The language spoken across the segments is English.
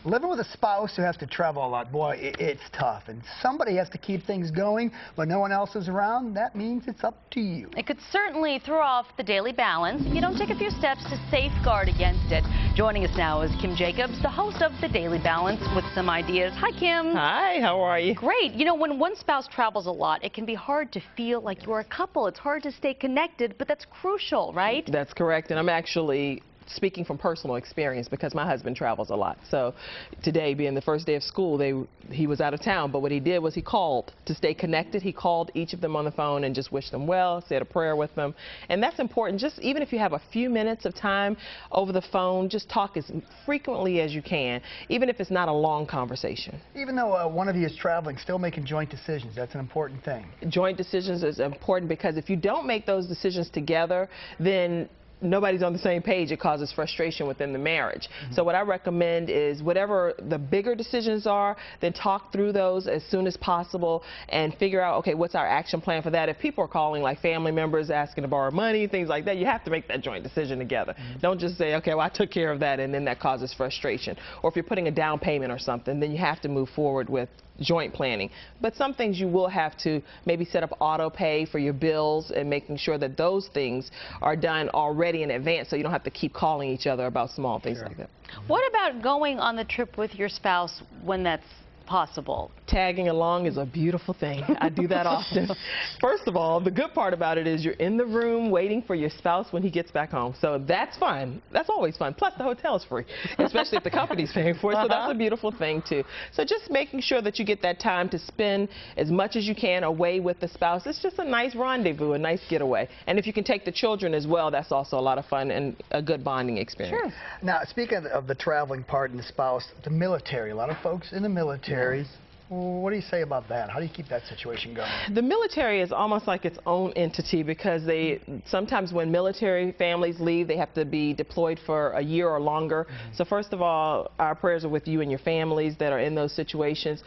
Living with a spouse who has to travel a lot, boy, it's tough. And somebody has to keep things going, but no one else is around. That means it's up to you. It could certainly throw off the daily balance if you don't take a few steps to safeguard against it. Joining us now is Kim Jacobs, the host of The Daily Balance, with some ideas. Hi, Kim. Hi, how are you? Great. You know, when one spouse travels a lot, it can be hard to feel like you're a couple. It's hard to stay connected, but that's crucial, right? That's correct, and I'm actually speaking from personal experience because my husband travels a lot. So today, being the first day of school, he was out of town, but what he did was he called to stay connected. He called each of them on the phone and just wished them well, said a prayer with them, and that's important. Just even if you have a few minutes of time over the phone, just talk as frequently as you can, even if it's not a long conversation. Even though one of you is traveling, still making joint decisions, that's an important thing. Joint decisions is important because if you don't make those decisions together, then nobody's on the same page. It causes frustration within the marriage. So what I recommend is whatever the bigger decisions are, then talk through those as soon as possible and figure out, okay, what's our action plan for that? If people are calling, like family members asking to borrow money, things like that, you have to make that joint decision together. Don't just say, okay, well, I took care of that, and then that causes frustration. Or if you're putting a down payment or something, then you have to move forward with joint planning. But some things you will have to maybe set up auto pay for your bills and making sure that those things are done already in advance so you don't have to keep calling each other about small things like that. What about going on the trip with your spouse when that's possible? Tagging along is a beautiful thing. I do that often. First of all, the good part about it is you're in the room waiting for your spouse when he gets back home. So that's fun. That's always fun. Plus, the hotel is free, especially if the company's paying for it. So that's a beautiful thing, too. So just making sure that you get that time to spend as much as you can away with the spouse. It's just a nice rendezvous, a nice getaway. And if you can take the children as well, that's also a lot of fun and a good bonding experience. Sure. Now, speaking of the traveling part and the spouse, the military, a lot of folks in the military. What do you say about that? How do you keep that situation going? The military is almost like its own entity because sometimes when military families leave, they have to be deployed for a year or longer. So first of all, our prayers are with you and your families that are in those situations.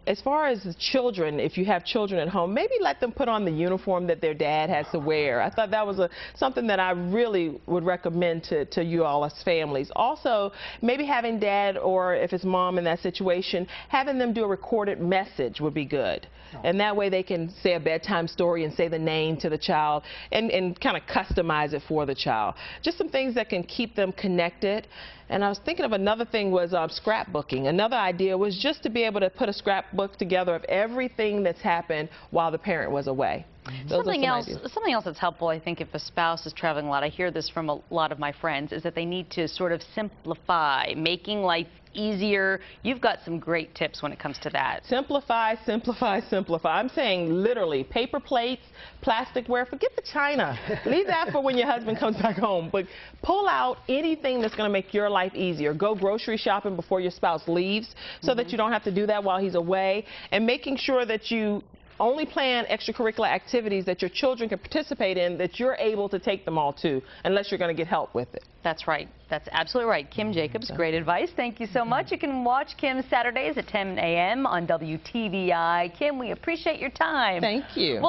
As far as the children, if you have children at home, maybe let them put on the uniform that their dad has to wear. I thought that was something that I really would recommend to you all as families. Also, maybe having dad, or if it's mom in that situation, having them do a recorded message would be good. And that way they can say a bedtime story and say the name to the child and kind of customize it for the child. Just some things that can keep them connected. And I was thinking of another thing was scrapbooking. Another idea was just to be able to put a scrapbook together of everything that's happened while the parent was away. Something else that's helpful, I think, if a spouse is traveling a lot, I hear this from a lot of my friends, is that they need to sort of simplify, making life easier. You've got some great tips when it comes to that. Simplify, simplify, simplify. I'm saying literally paper plates, plasticware, forget the china. Leave that for when your husband comes back home. But pull out anything that's going to make your life easier. Go grocery shopping before your spouse leaves so that you don't have to do that while he's away. And making sure that you only plan extracurricular activities that your children can participate in, that you're able to take them all to, unless you're going to get help with it. That's right. That's absolutely right. Kim Jacobs, great advice. Thank you so much. You can watch Kim Saturdays at 10 a.m. on WTVI. Kim, we appreciate your time. Thank you.